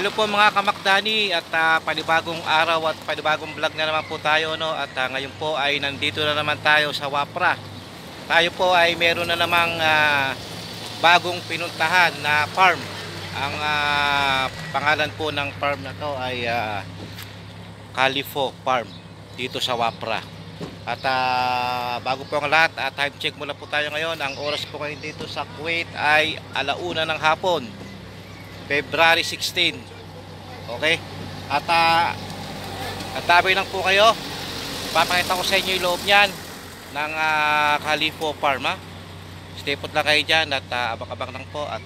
Hello po mga kamakdani at panibagong araw at panibagong vlog na naman po tayo, no? At ngayon po ay nandito na naman tayo sa Wapra. Tayo po ay meron na namang bagong pinuntahan na farm. Ang pangalan po ng farm na to ay Califo Farm dito sa Wapra. At bago po ang lahat, time check muna po tayo ngayon. Ang oras po ngayon dito sa Kuwait ay 1:00 ng hapon, February 16. Okay? At tabi lang po kayo. Papakita ko sa inyo yung loob niyan ng Califo Farm, ha? Stay put lang kayo dyan at abang-abang lang po. At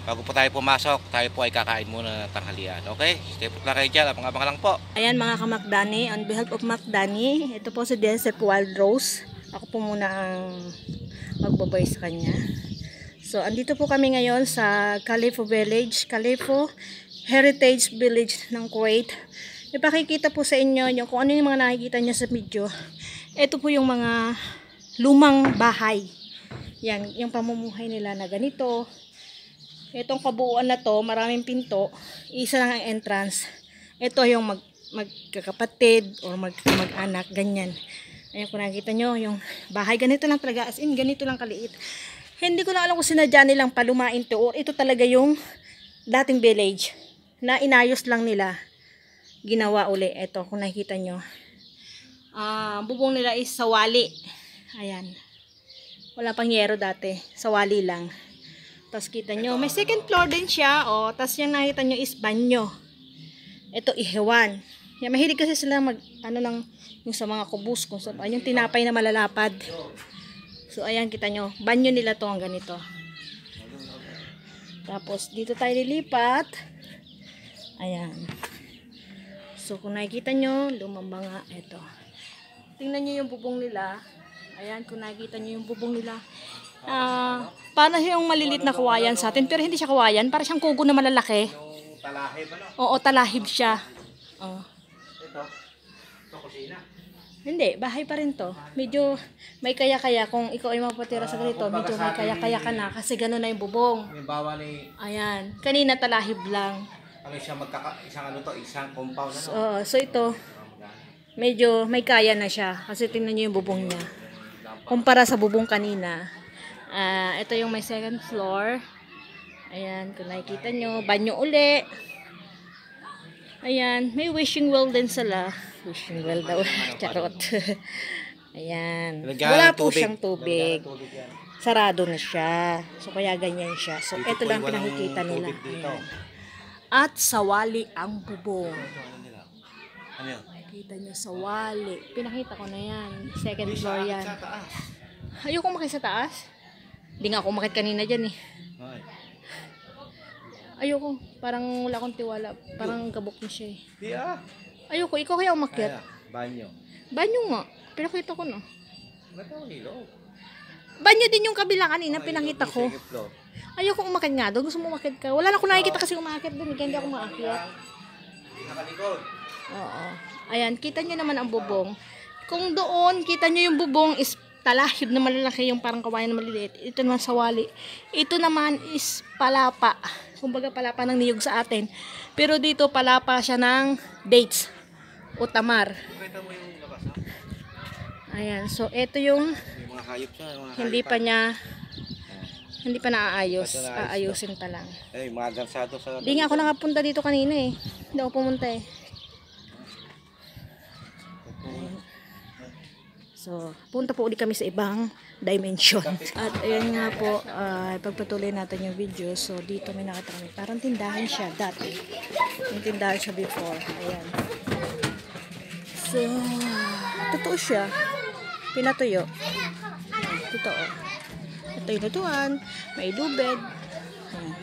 bago po tayo pumasok, tayo po ay kakain muna ng tanghalian. Okay? Stay put lang kayo dyan, abang-abang lang po. Ayan mga kamakdani, on behalf of Makdani, ito po si Desep Wild Rose. Ako po muna ang magbabay sa kanya. So, andito po kami ngayon sa Califo Village, Califo Heritage Village ng Kuwait. Ipakikita po sa inyo yung kung ano yung mga nakikita nyo sa video. Ito po yung mga lumang bahay. Yan, yung pamumuhay nila na ganito. Itong kabuuan na to, maraming pinto. Isa lang ang entrance. Ito yung magkakapatid o mag-anak, ganyan. Ayan, kung nakikita nyo, yung bahay ganito lang talaga. As in, ganito lang kaliit. Hindi ko na alam kung sinadya nilang palumain to or ito talaga yung dating village na inayos lang nila, ginawa uli. Ito kung nakikita nyo, bubong nila is sawali. Ayan, wala pang yero dati, sawali lang. Tapos kita nyo may second floor din siya. Tapos yung nakita nyo is banyo. Ito ihewan. Yan, mahilig kasi sila mag yung sa mga kubus kung saan yung tinapay na malalapad. So ayan, kita nyo, banyo nila to ang ganito. Tapos dito tayo lilipat. Ayan. So kung nakikita nyo, lumambang nga ito. Tingnan nyo yung bubong nila. Ayan, kung nakikita nyo yung bubong nila. Para yung malilit na kawayan sa atin, pero hindi siya kawayan, para siyang kugo na malalaki. Yung talahib, ano? Oo, talahib siya. Ito kusina. Hindi, bahay pa rin to. Medyo may kaya-kaya kung ikaw ay mapatira sa ganito, medyo may kaya-kaya ka na kasi gano'n na yung bubong. Halimbawa ni Ayan, kanina talahib lang. ano siya isang compound, ano? So ito, medyo may kaya na siya kasi tingnan niyo yung bubong niya. Kumpara sa bubong kanina. Ito yung may second floor. Ayan, kung nakikita nyo, banyo uli. Ayan, may wishing well din sila. Wishing well daw, charot. Ayan, wala po siyang tubig. Sarado na siya. So kaya ganyan siya. So ito lang pinakikita nila. Ayan. At sawali ang bubong. Ano yun? Nakikita nyo, sawali. Pinakita ko na yan. Second floor yan. Ayoko umakit sa taas. Hindi nga ako umakit kanina dyan eh. Ayoko. Parang wala akong tiwala. Parang kabok na siya eh. Ayoko. Ikaw kaya umakyat. Banyo. Banyo nga. Pinakita ko na. Nilo. Banyo din yung kabila kanina. Pinakita ko. Ayoko umakit nga doon. Gusto mo umakit ka. Wala na akong nakikita kasi umakit doon. Kaya hindi ako maakyat. Nakalikod. Oo. Ayan. Kita nyo naman ang bubong. Kung doon, kita nyo yung bubong is talahib na malalaki, yung parang kawayan na maliliit. Ito naman sawali. Ito naman is palapa. Kumbaga palapa ng niyog sa atin. Pero dito palapa siya ng dates o tamar. Kita mo yung labas, ha? Ayan. So ito yung May mga hayop siya. hindi pa naaayos. Aayusin pa lang. Mga gansado sa... Hindi nga ako nakapunta dito kanina eh. Hindi ako pumunta eh. Ayan. So, punta po ulit kami sa ibang dimension. At ayan nga po, pagpatuloy natin yung video. So, dito may nakita kami. Parang tindahan siya dati. Yung tindahan siya before. Ayan. So, totoo siya. Pinatuyo. Totoo. Ito yung lutuan. May lubed. Ayan.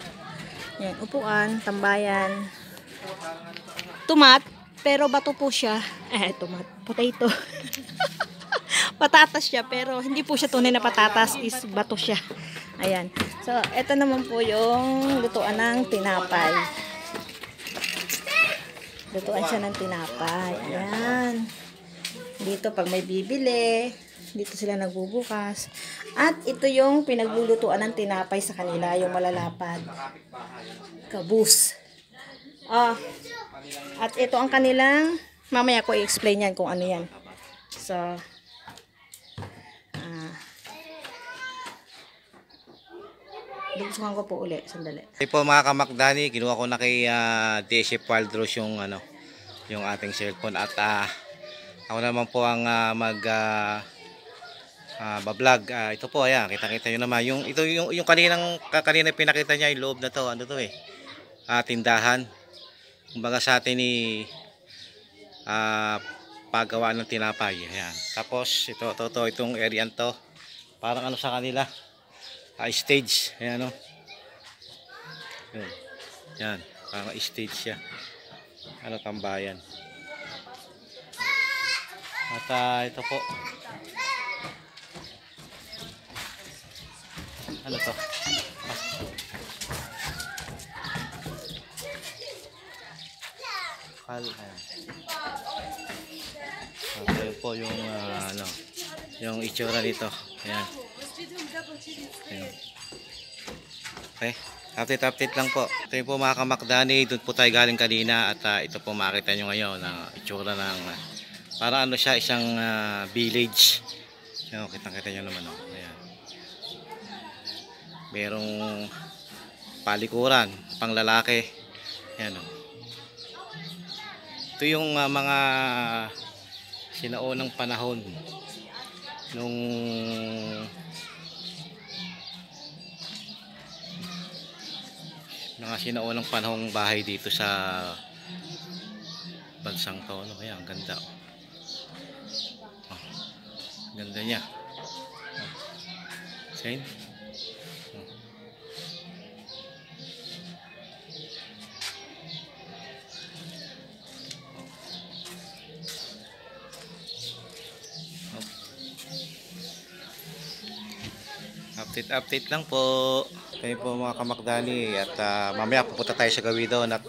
Ayan, upuan, tambayan. Tumat. Pero bato po siya. Tumat. Potato. Patatas siya, pero hindi po siya tunay na patatas, is bato siya. Ayan. So, ito naman po yung lutuan ng tinapay. Lutuan siya ng tinapay. Ayan. Dito, pag may bibili, dito sila nagbubukas. At ito yung pinaglulutuan ng tinapay sa kanila, yung malalapad. Kabus. Oh, at ito ang kanilang, mamaya ko i-explain yan kung ano yan. So, buksan ko po uli, sandali. Ito po mga kamakdani, kinuha ko na kay DSF Wildrose yung yung ating cellphone at ako naman po ang bablog. Ito po, ayan, kita-kita nyo naman. Yung kanina pinakita niya, yung loob na to, ano to tindahan. Kumbaga sa atin paggawa ng tinapay. Ayan. Tapos itong area to, parang ano sa kanila, stage. Ayan, no? Yan, parang stage siya. Ano, tambayan. At ito po. Ano to? Ito po yung yung itsura nito. Ayan. Ayan. Okay. Update lang po. Ito yung po mga kamakdani. Doon po tayo galing kanina. At ito po makita nyo ngayon na itsura ng para ano siya, isang village. Ayan, kita nyo naman. Ayan. Merong palikuran, pang lalaki. Ayan, ito yung mga sinaunang panahon nung mga sinaunang panahong bahay dito sa bansang to. Ano kaya, ang ganda. Ganda niya. Same. Update lang po. Kayo po mga kamakdani at mamaya pupunta tayo sa gawin doon at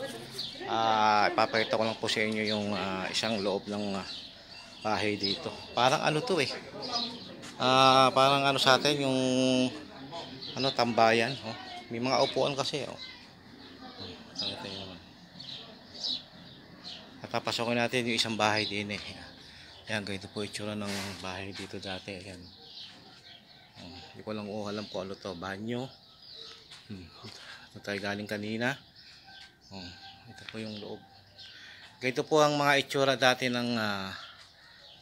ipapakita ko lang po sa inyo yung isang loob ng bahay dito. Parang ano to parang ano sa atin yung ano, tambayan. May mga upuan kasi. At papasokin natin yung isang bahay din. Ayan, ganito po itsura ng bahay dito dati. Ayan. Hindi ko lang alam po ano to, banyo. Ito tayo galing kanina. Ito po yung loob. Ganito po ang mga itsura dati ng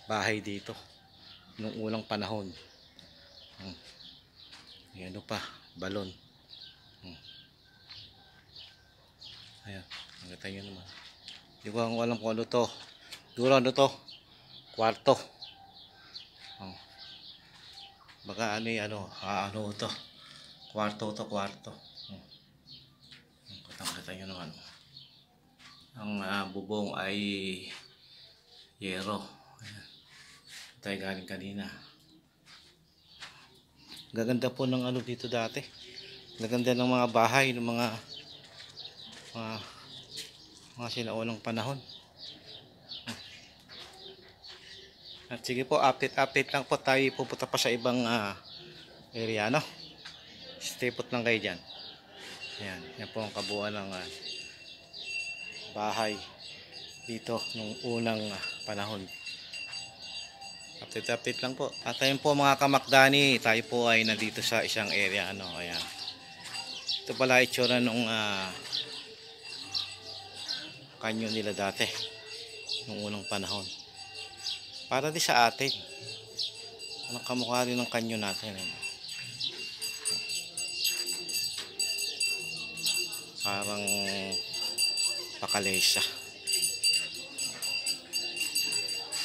bahay dito nung unang panahon. Ayan pa, balon. Ayan, nakita nyo naman. Hindi ko lang alam kung ano to. Siguro ano to, kwarto. Baka ano to, kwarto to, kwarto. Kita nyo naman. Ang bubong ay yero. Ayan. Tayo galing kanina. Gaganda po ng ano dito dati. Gaganda ng mga bahay, ng mga sinaunang panahon. At sige po, update lang po tayo. Pupunta pa sa ibang area, no? Stay put lang kayo dyan. Ayan, yan po ang kabuuan ng bahay dito nung unang panahon. Update lang po. At ayun po mga kamakdani, tayo po ay nandito sa isang area, ano? Ayan. Ito pala itsura nung kanyon nila dati nung unang panahon. Para di sa atin. Anong kamukha rin ng kanyo natin. Parang pakalesa.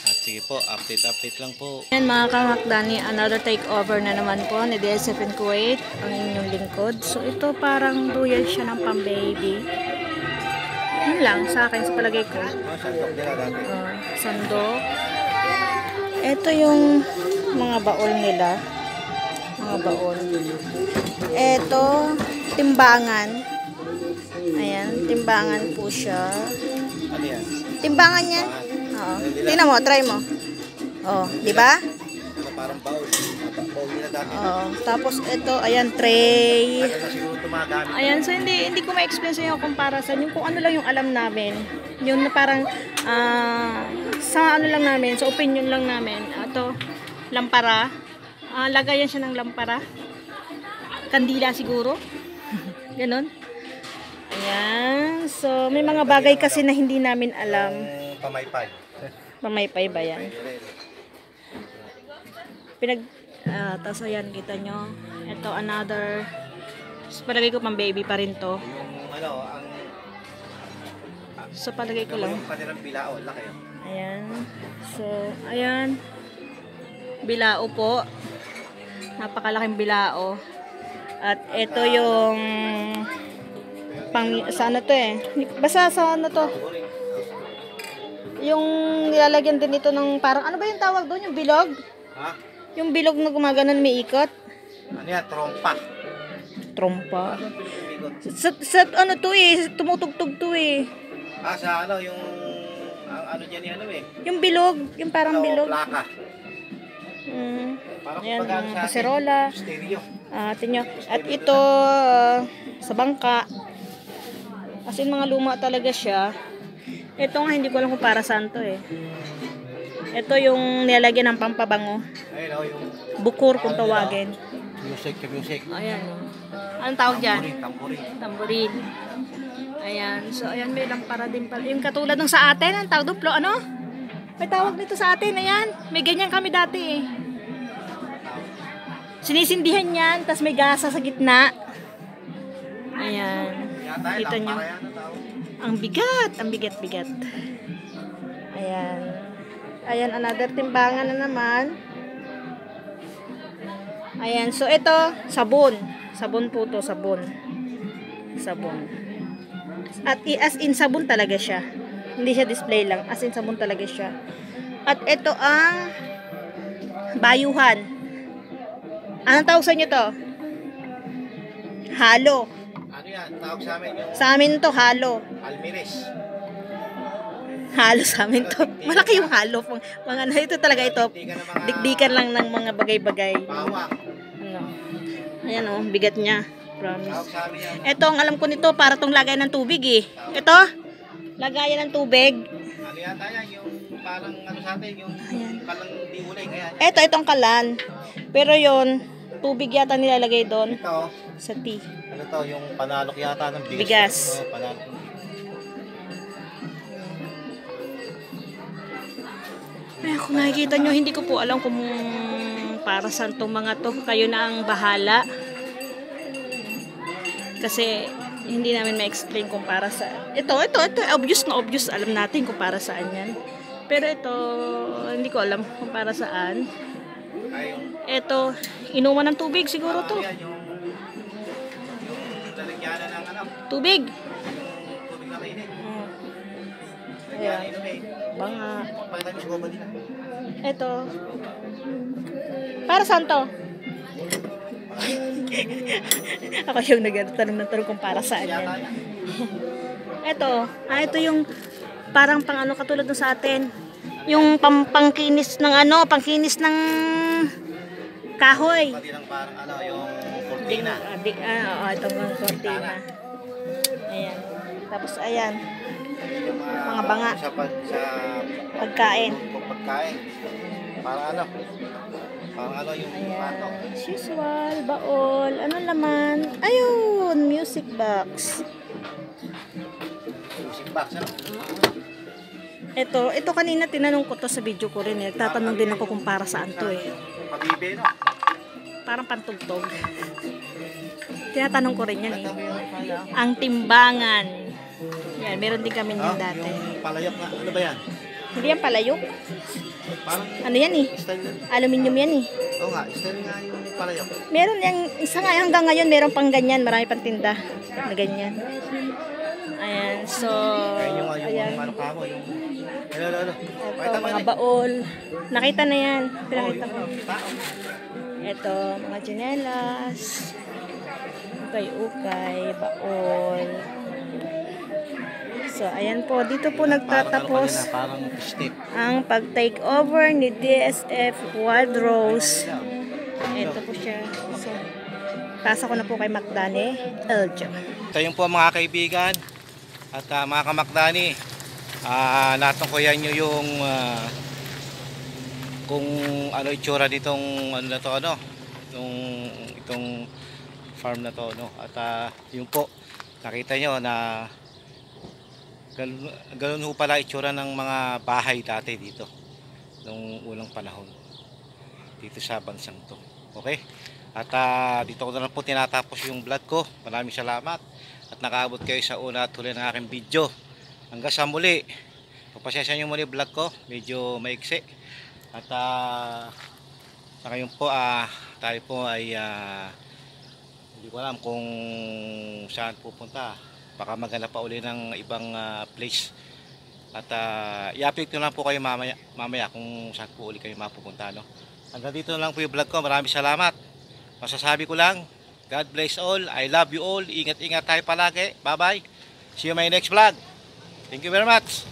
At sige po, update lang po. Yan mga kamakdani, another takeover na naman po ni DSF in Kuwait, ang inyong lingkod. So ito parang duyan siya ng pang-baby. Yun lang sa akin, sa palagay ko. Sandok. Ito yung mga baol nila. Mga baol. Ito, timbangan. Ayan, timbangan po siya. Ano yan? Timbangan yan. Oo. Tingnan mo, try mo. Oh, di ba? Parang baul. Baul nila dati. Oo. Tapos ito, ayan, tray. Tagal na siguro ito mga gamit. Ayan, so hindi ko ma-explain sa inyo kung para sa yung kung ano lang yung alam namin. Yung na parang sa ano lang namin, sa opinion lang namin. Ito, lampara. Lagayan siya ng lampara. Kandila siguro. Ganon. Ayan. So, may mga bagay kasi na hindi namin alam. Pamaypay. Pamaypay ba yan? Tapos ayan, kita nyo. Ito, another. So, palagay ko pang baby pa rin to. Yung ano, So, palagay ko lang. yung kanilang bilao, laki yun. Ayan. So, ayan. Bilao po. Napakalaking bilao. At ito yung sa ano to eh. Basta sa ano to. Yung nilalagyan din ito ng parang, ano ba yung tawag doon? Yung bilog? Ha? Yung bilog na gumaganon may ikot. Ano yan? Trompa. Trompa. Sa ano to eh. Tumutugtog to eh. Sa ano, yung ano dyan yung ano eh. Yung bilog. Yung parang bilog. Plaka. Parang Ayan, kumbaga sa kaserola. stereo. Tingnan. At ito, sa bangka. As in, mga luma talaga siya. Ito nga, hindi ko alam kung para saan to eh. Ito yung nilalagyan ng pampabango. Ayun o, yung Bukur kung tawagin. music. Ayan o. Anong tawag dyan? Tamborin. Tamborin. Ayan. So, ayan, may lampara din pala. Yung katulad ng sa atin, ang tawag duplo, ano? May tawag dito sa atin, ayan. May ganyan kami dati eh. Sinisindihan yan, tas may gasa sa gitna. Ayan. Kita nyo. Ang bigat. Ayan. Ayan, another timbangan na naman. Ayan, so ito, sabon. Sabon po to, sabon. At as in, sabon talaga siya. Hindi siya display lang. As in, sabon talaga siya. At ito ang bayuhan. Anong tawag sa inyo to? Halo. Ano yan? Tawag sa amin yung Sa amin to, halo. almires. Halo sa amin to. Malaki yung halo. Mga ano, ito talaga ito. Dikdikan lang ng mga bagay-bagay. Bawang. Ano. Ayan o, bigat niya. Tawag Promise. sa amin yan. Ito, ang alam ko nito, para tong lagayan ng tubig eh. Ito, lagayan ng tubig. Ano yata yan? Yung parang ano sa atin, yung kalang di ulay. Kaya Ito, itong kalan. Pero yon tubig yata nilalagay doon ito, sa tea. ano to, yung panalok yata ng bigas. Bigas. Panalok. Ay, kung nakikita nyo, hindi ko po alam kung para saan tong mga to. Kayo na ang bahala. Kasi hindi namin ma-explain kung para saan. Ito, obvious na obvious. Alam natin kung para saan yan. Pero ito, hindi ko alam kung para saan. Ito, inuman ng tubig siguro to. Yan, yung lalagyanan ng ano, Tubig. yung tubig na kainin. Ayan. Ayan, inumin. Banga. Pakita mo sa goba nila. Ito. Para saan to? Ako yung nagtanong ng tanong kung para saan yan. Yata yan. Ito yung parang pang ano katulad ng sa atin. Yung pangkinis ng pangkinis ng kahoy. Pati ng parang ano, yung cortina. Ito mga cortina. Ayan. Tapos ayan, Yung mga banga. Sa pagkain. pagkain. Parang ano, yung pato. Ayan. As usual, baol. Ano laman? Ayun, music box. Music box, ano? Ito kanina tinanong ko to sa video ko rin eh. Tatanong din ako kung para saan to eh. Pabibe, no? Parang pantugtog. Tinatanong ko rin yan eh. Ito yung kaya. Ang timbangan. Yan, meron din kami yun dati. Yung palayok na, ano ba yan? Hindi yan palayok. Parang Ano yan eh? style na. Aluminium yan eh. Oo nga, style nga yung palayok. Meron yung isa nga hanggang ngayon meron pang ganyan. Marami pang tinda na ganyan. Ayan, so Yung ayan. ano ka mo, yung ano. Ito, mga baol. Nakita na yan. Pinakita ko. Tao. Ito, mga tsinelas. Ukay-ukay, baol. So, ayan po. Dito po nagtatapos Parang stick. ang pag-take over ni DSF Wildrose. Ito po siya. So, ipasa ko na po kay Macdani Eljo. Ito yung po mga kaibigan at mga kamakdani. Natungkuyan nyo yung kung ano itsura ditong ano na to, itong farm na to, at yun po, nakita nyo na ganun ho pala itsura ng mga bahay dati dito nung unang panahon dito sa bansang to. Okay, at dito ko na lang po tinatapos yung vlog ko. Maraming salamat at nakaabot kayo sa una at huli ng aking video. Hanggang sa muli, papasensya nyo muli vlog ko, medyo maiksi. At sa ngayon po tayo po ay hindi ko alam kung saan pupunta. Baka maghanap pa uli ng ibang place. At i-update ko lang po kayo mamaya kung saan po uli kayo mapupunta, no? Hanggang dito na lang po yung vlog ko. Maraming salamat. Masasabi ko lang, God bless all. I love you all. Ingat-ingat tayo palagi. Bye-bye. See you in my next vlog. Thank you very much.